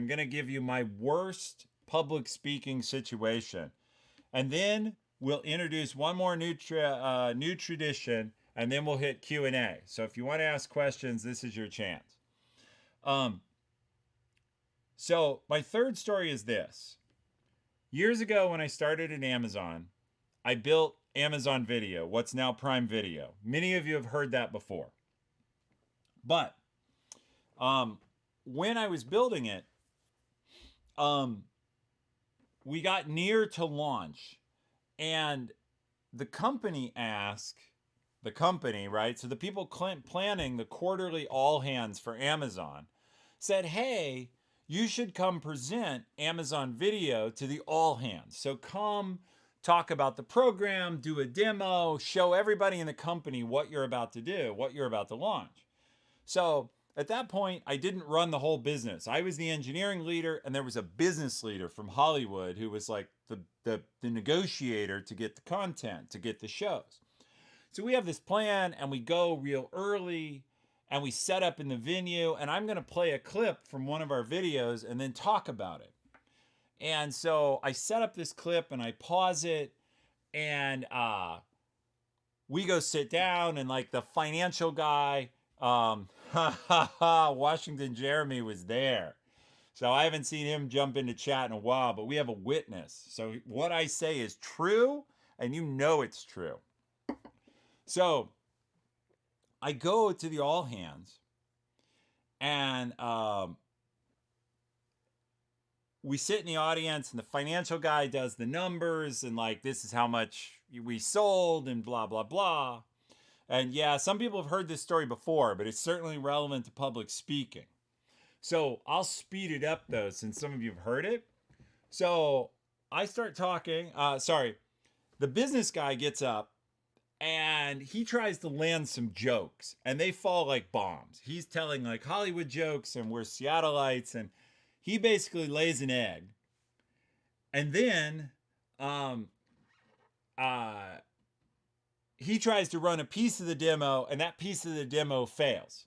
I'm going to give you my worst public speaking situation. And then we'll introduce one more new tradition, and then we'll hit Q&A. So if you want to ask questions, this is your chance. Um, so my third story is this. Years ago when I started at Amazon, I built Amazon Video, what's now Prime Video. Many of you have heard that before. But um, when I was building it, um, we got near to launch, and the company asked, the company, right? So the people planning the quarterly all hands for Amazon said, hey, you should come present Amazon Video to the all hands. So come talk about the program, do a demo, show everybody in the company what you're about to do, what you're about to launch. So at that point, I didn't run the whole business. I was the engineering leader, and there was a business leader from Hollywood who was like the negotiator to get the content, to get the shows. So we have this plan, and we go real early, and we set up in the venue, and I'm going to play a clip from one of our videos and then talk about it. And so I set up this clip, and I pause it, and we go sit down, and like the financial guy, Washington Jeremy was there. So I haven't seen him jump into chat in a while, but we have a witness. So what I say is true, and you know it's true. So I go to the all hands, and we sit in the audience, and the financial guy does the numbers, and like, this is how much we sold, and blah, blah, blah. And yeah, some people have heard this story before, but it's certainly relevant to public speaking. So I'll speed it up though, since some of you have heard it. So I start talking. The business guy gets up, and he tries to land some jokes, and they fall like bombs. He's telling like Hollywood jokes, and we're Seattleites, and he basically lays an egg. And then he tries to run a piece of the demo, and that piece of the demo fails.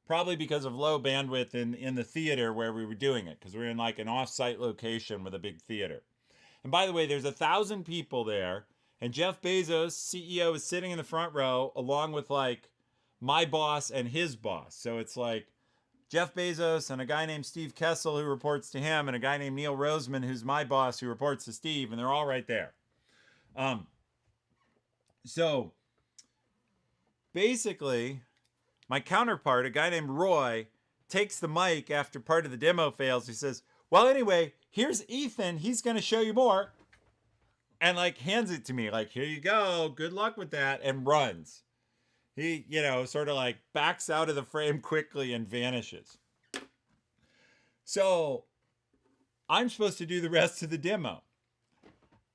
Probably because of low bandwidth in the theater where we were doing it, because we're in like an off-site location with a big theater. And by the way, there's 1,000 people there, and Jeff Bezos, CEO, is sitting in the front row along with like my boss and his boss. So it's like Jeff Bezos and a guy named Steve Kessel who reports to him, and a guy named Neil Roseman who's my boss who reports to Steve, and they're all right there. So basically, my counterpart, a guy named Roy, takes the mic after part of the demo fails. He says, well, anyway, here's Ethan. He's going to show you more. And like hands it to me, like, here you go. Good luck with that. And runs. He, sort of like backs out of the frame quickly and vanishes. So I'm supposed to do the rest of the demo.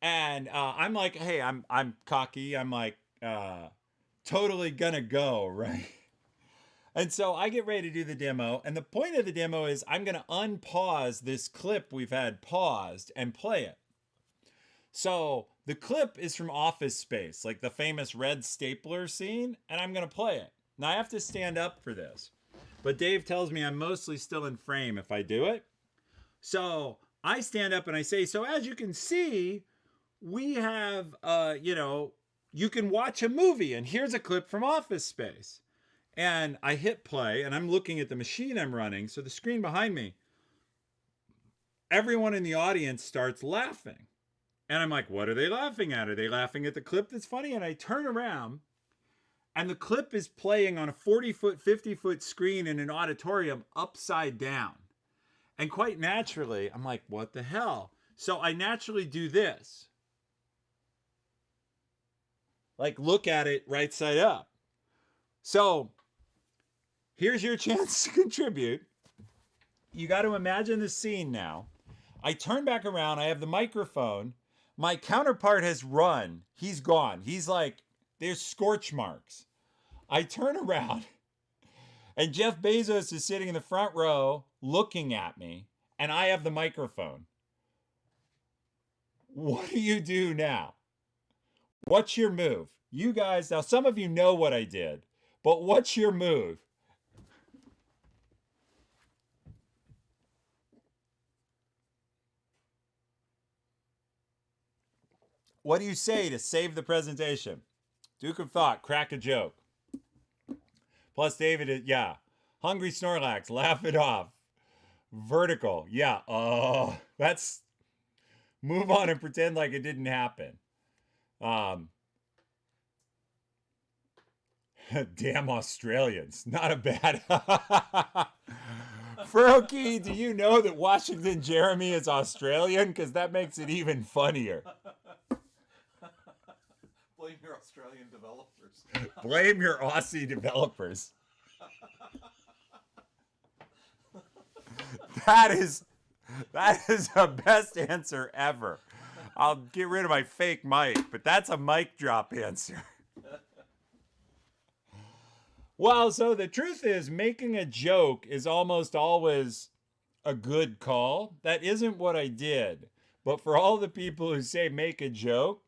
And I'm like, hey, I'm cocky. I'm like, totally gonna go, right? And so I get ready to do the demo. And the point of the demo is I'm going to unpause this clip we've had paused and play it. So the clip is from Office Space, like the famous red stapler scene. And I'm going to play it. Now I have to stand up for this. But Dave tells me I'm mostly still in frame if I do it. So I stand up and I say, so as you can see, we have, you can watch a movie. And here's a clip from Office Space. And I hit play, and I'm looking at the machine I'm running. So the screen behind me, everyone in the audience starts laughing. And I'm like, what are they laughing at? Are they laughing at the clip that's funny? And I turn around, and the clip is playing on a 40-foot, 50-foot screen in an auditorium upside down. And quite naturally, I'm like, what the hell? So I naturally do this. Like, look at it right side up. So here's your chance to contribute. You got to imagine the scene now. I turn back around. I have the microphone. My counterpart has run. He's gone. He's like, there's scorch marks. I turn around, and Jeff Bezos is sitting in the front row looking at me, and I have the microphone. What do you do now? What's your move? You guys, now some of you know what I did, but what's your move? What do you say to save the presentation? Duke of Thought, crack a joke. Plus David, yeah. Hungry Snorlax, laugh it off. Vertical, yeah. Oh, that's move on and pretend like it didn't happen. Damn Australians. Not a bad. Froky, do you know that Washington Jeremy is Australian? Because that makes it even funnier. Blame your Australian developers. Blame your Aussie developers. That is the best answer ever. I'll get rid of my fake mic, but that's a mic drop answer. Well, so the truth is, making a joke is almost always a good call. That isn't what I did. But for all the people who say make a joke,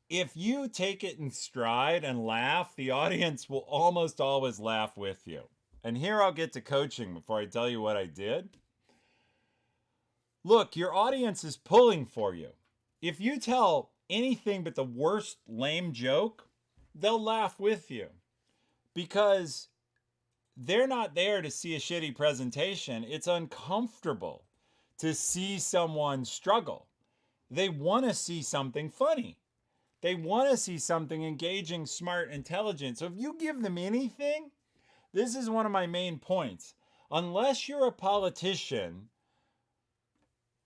if you take it in stride and laugh, the audience will almost always laugh with you. And here I'll get to coaching before I tell you what I did. Look, your audience is pulling for you. If you tell anything but the worst lame joke, they'll laugh with you. Because they're not there to see a shitty presentation. It's uncomfortable to see someone struggle. They want to see something funny. They want to see something engaging, smart, intelligent. So if you give them anything, this is one of my main points. Unless you're a politician,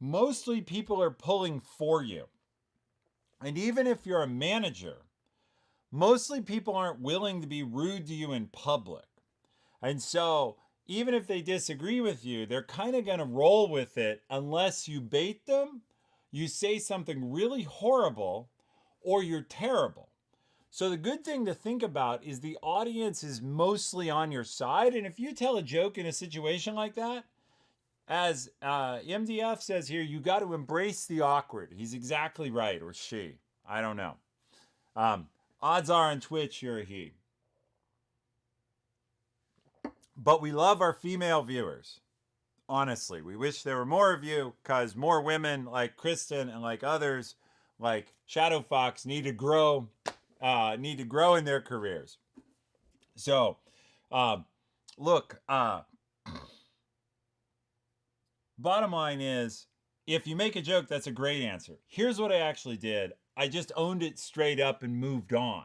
mostly people are pulling for you. And even if you're a manager, mostly people aren't willing to be rude to you in public. And so even if they disagree with you, they're kind of going to roll with it unless you bait them, you say something really horrible, or you're terrible. So the good thing to think about is the audience is mostly on your side. And if you tell a joke in a situation like that, as MDF says here, you got to embrace the awkward. He's exactly right, or she. I don't know. Odds are on Twitch, you're a he. But we love our female viewers. Honestly, we wish there were more of you because more women like Kristen and like others like Shadow Fox need to grow in their careers. So, look, bottom line is, if you make a joke, that's a great answer. Here's what I actually did. I just owned it straight up and moved on.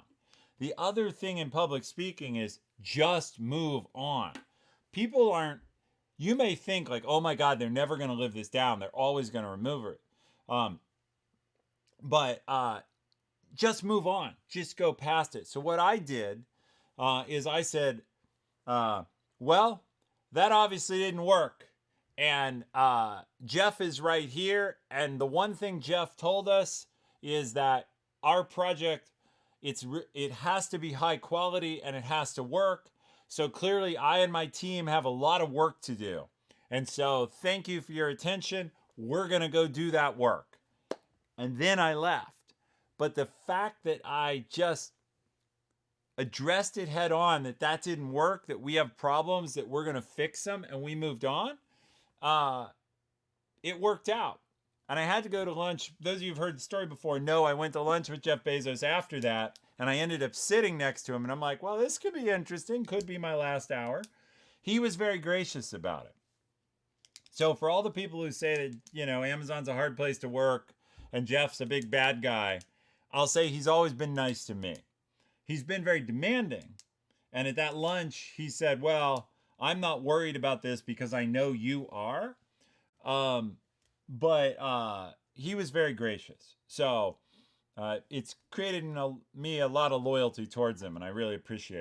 The other thing in public speaking is just move on. People aren't, you may think like, oh my God, they're never going to live this down. They're always going to remove it. But just move on. Just go past it. So what I did is I said, well, that obviously didn't work. And Jeff is right here. And the one thing Jeff told us is that our project, it has to be high quality and it has to work. So clearly I and my team have a lot of work to do. And so thank you for your attention. We're going to go do that work. And then I left. But the fact that I just addressed it head on, that didn't work, that we have problems, that we're going to fix them, and we moved on, it worked out. And I had to go to lunch. Those of you who've heard the story before know I went to lunch with Jeff Bezos after that, and I ended up sitting next to him, and I'm like, well, this could be interesting. Could be my last hour. He was very gracious about it. So for all the people who say that, you know, Amazon's a hard place to work and Jeff's a big bad guy, I'll say he's always been nice to me. He's been very demanding. And at that lunch, he said, well, I'm not worried about this because I know you are. But he was very gracious. So it's created in me a lot of loyalty towards him, and I really appreciate it.